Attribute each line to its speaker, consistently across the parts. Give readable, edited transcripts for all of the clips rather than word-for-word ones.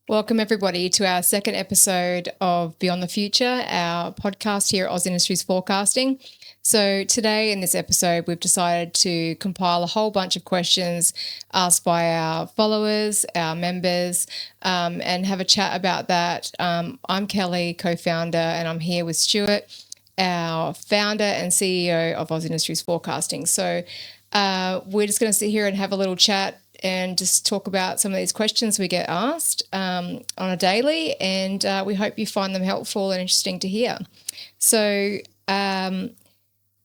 Speaker 1: Welcome everybody to our second episode of Beyond the Future, our podcast here at Oz Industries Forecasting. So today in this episode, we've decided to compile a whole bunch of questions asked by our followers, our members, and have a chat about that. I'm Kelly, co-founder, and I'm here with Stuart, our founder and CEO of Oz Industries Forecasting. So we're just going to sit here and have a little chat and just talk about some of these questions we get asked on a daily, and we hope you find them helpful and interesting to hear. So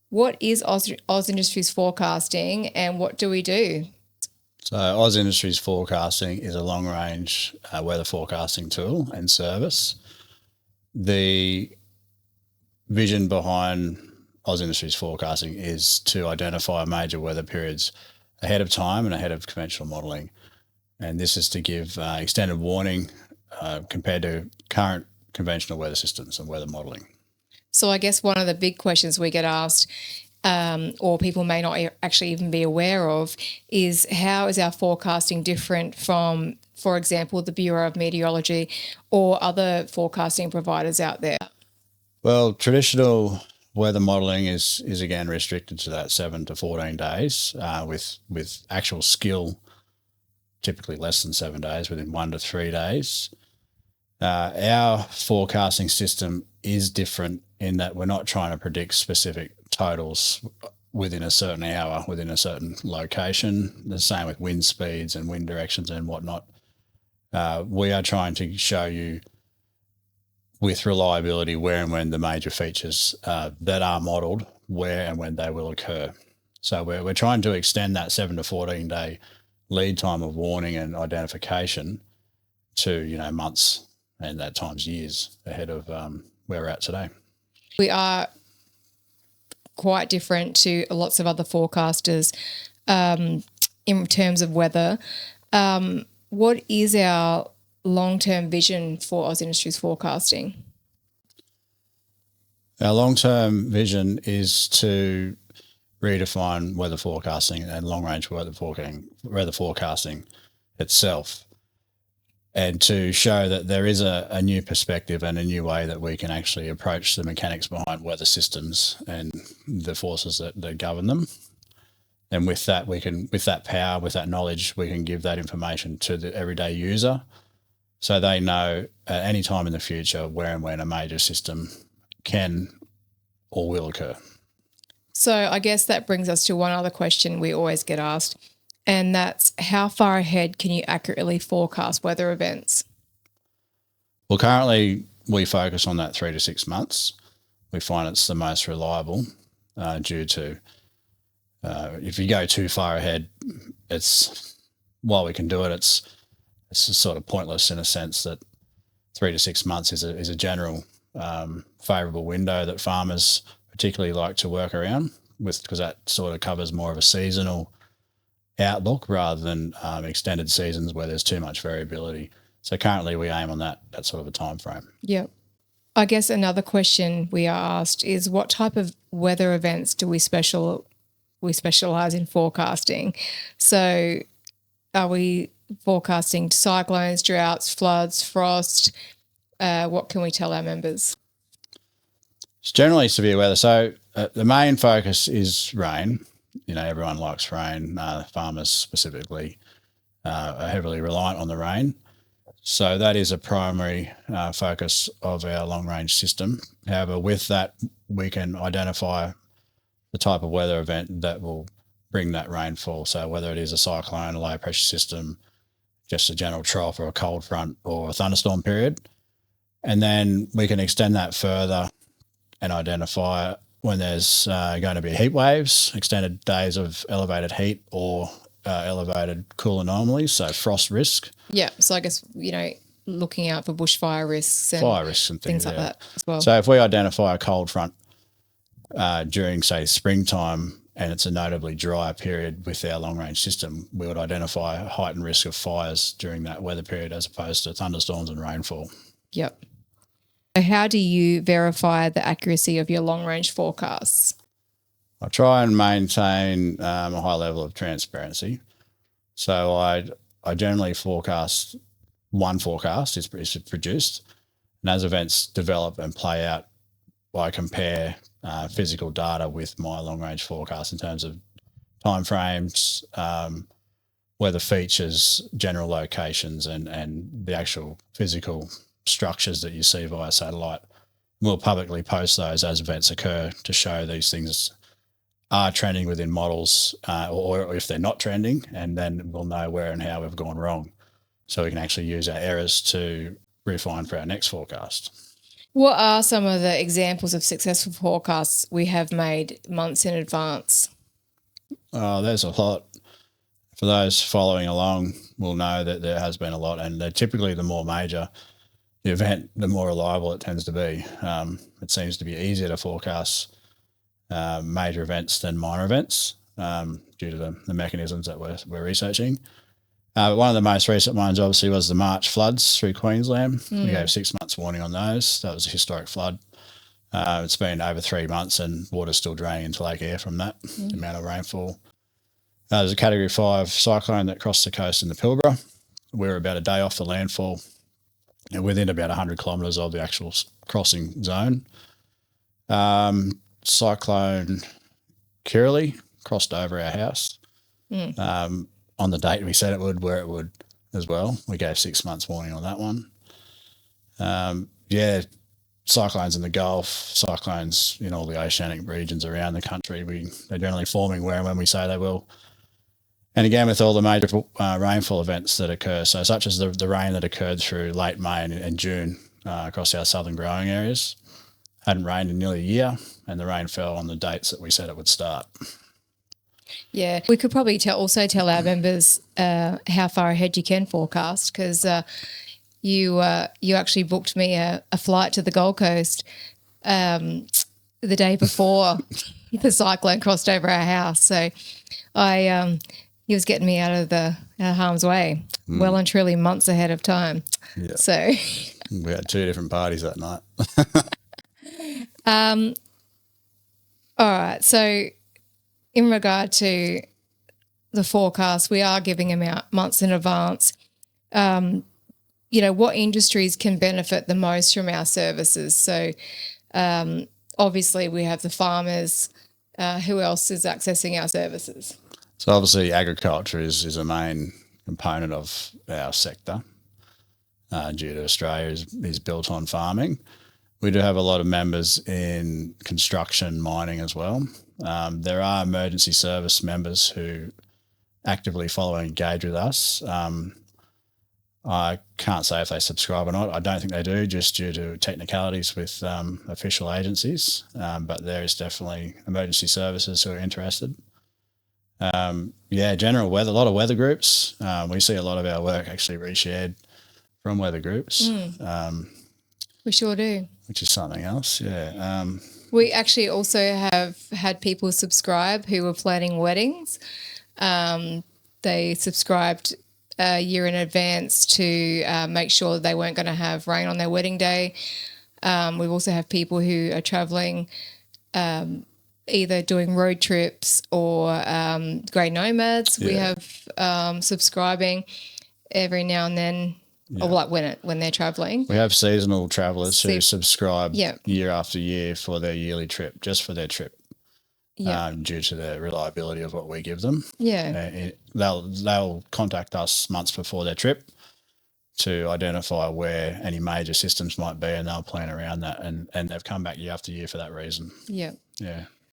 Speaker 1: what is Oz Industries Forecasting and what do we do?
Speaker 2: So Oz Industries Forecasting is a long-range weather forecasting tool and service. The vision behind Oz Industries Forecasting is to identify major weather periods ahead of time and ahead of conventional modelling. And this is to give extended warning compared to current conventional weather systems and weather modelling.
Speaker 1: So I guess one of the big questions we get asked, or people may not actually even be aware of, is how is our forecasting different from, for example, the Bureau of Meteorology or other forecasting providers out there?
Speaker 2: Well, traditional weather modelling is again restricted to that 7 to 14 days with actual skill typically less than 7 days, within 1 to 3 days. Our forecasting system is different in that we're not trying to predict specific totals within a certain hour, within a certain location. The same with wind speeds and wind directions and whatnot. We are trying to show you with reliability where and when the major features that are modelled, where and when they will occur. So we're trying to extend that 7 to 14 day lead time of warning and identification to months and at times years ahead of where we're at today.
Speaker 1: We are quite different to lots of other forecasters in terms of weather. What is our long-term vision for Oz Industries Forecasting?
Speaker 2: Our long-term vision is to redefine weather forecasting and long-range weather forecasting itself, and to show that there is a new perspective and a new way that we can actually approach the mechanics behind weather systems and the forces that govern them. And with that, with that power, with that knowledge, we can give that information to the everyday user, so they know at any time in the future where and when a major system can or will occur.
Speaker 1: So I guess that brings us to one other question we always get asked, and that's how far ahead can you accurately forecast weather events?
Speaker 2: Well, currently we focus on that 3 to 6 months. We find it's the most reliable due to if you go too far ahead, while we can do it, it's sort of pointless in a sense that 3 to 6 months is a general favourable window that farmers particularly like to work around with, because that sort of covers more of a seasonal outlook rather than extended seasons where there's too much variability. So currently we aim on that sort of a time frame.
Speaker 1: Yep. I guess another question we are asked is what type of weather events do we specialise in forecasting? So are we forecasting cyclones, droughts, floods, frost? What can we tell our members?
Speaker 2: It's generally severe weather. So the main focus is rain. Everyone likes rain. Farmers specifically are heavily reliant on the rain. So that is a primary focus of our long-range system. However, with that, we can identify the type of weather event that will bring that rainfall. So whether it is a cyclone, a low pressure system, just a general trough or a cold front or a thunderstorm period. And then we can extend that further and identify when there's going to be heat waves, extended days of elevated heat or elevated cool anomalies, so frost risk.
Speaker 1: Yeah, so I guess, looking out for bushfire risks and
Speaker 2: fire risks and
Speaker 1: things like that as well.
Speaker 2: So if we identify a cold front during, say, springtime, and it's a notably drier period with our long-range system, we would identify a heightened risk of fires during that weather period as opposed to thunderstorms and rainfall.
Speaker 1: Yep. So how do you verify the accuracy of your long-range forecasts?
Speaker 2: I try and maintain a high level of transparency. So I generally forecast one forecast is produced. And as events develop and play out, I compare physical data with my long-range forecast in terms of timeframes, weather features, general locations, and the actual physical structures that you see via satellite. We'll publicly post those as events occur to show these things are trending within models, or if they're not trending, and then we'll know where and how we've gone wrong. So we can actually use our errors to refine for our next forecast.
Speaker 1: What are some of the examples of successful forecasts we have made months in advance?
Speaker 2: There's a lot. For those following along, will know that there has been a lot, and they're typically the more major the event, the more reliable it tends to be. It seems to be easier to forecast major events than minor events due to the mechanisms that we're researching. One of the most recent ones obviously was the March floods through Queensland. We gave 6 months warning on those. That was a historic flood. It's been over 3 months and water's still draining into Lake Eyre from that amount of rainfall. There's a Category 5 cyclone that crossed the coast in the Pilbara. We were about a day off the landfall and within about 100 kilometres of the actual crossing zone. Cyclone Kirrily crossed over our house on the date we said it would, where it would as well. We gave 6 months warning on that one. Cyclones in the Gulf, cyclones in all the oceanic regions around the country. They're generally forming where and when we say they will. And again, with all the major rainfall events that occur, so such as the rain that occurred through late May and June across our southern growing areas, hadn't rained in nearly a year, and the rain fell on the dates that we said it would start.
Speaker 1: Yeah, we could probably also tell our members how far ahead you can forecast, because you actually booked me a flight to the Gold Coast the day before the cyclone crossed over our house. So he was getting me out of harm's way well and truly months ahead of time.
Speaker 2: Yeah.
Speaker 1: So
Speaker 2: we had 2 different parties that night.
Speaker 1: All right. So in regard to the forecast, we are giving them out months in advance. What industries can benefit the most from our services? So obviously we have the farmers. Who else is accessing our services?
Speaker 2: So obviously agriculture is a main component of our sector due to Australia is built on farming. We do have a lot of members in construction, mining as well. There are emergency service members who actively follow and engage with us. I can't say if they subscribe or not. I don't think they do, just due to technicalities with official agencies. But there is definitely emergency services who are interested. General weather, a lot of weather groups. We see a lot of our work actually reshared from weather groups.
Speaker 1: We sure do.
Speaker 2: Which is something else, yeah.
Speaker 1: We actually also have had people subscribe who were planning weddings. They subscribed a year in advance to make sure they weren't going to have rain on their wedding day. We've also had people who are travelling either doing road trips or grey nomads. Yeah. We have subscribing every now and then, or like when they're travelling.
Speaker 2: We have seasonal travellers who subscribe year after year for their yearly trip, just for their trip, due to the reliability of what we give them.
Speaker 1: Yeah,
Speaker 2: they'll contact us months before their trip to identify where any major systems might be, and they'll plan around that. And they've come back year after year for that reason.
Speaker 1: Yeah.
Speaker 2: Yeah.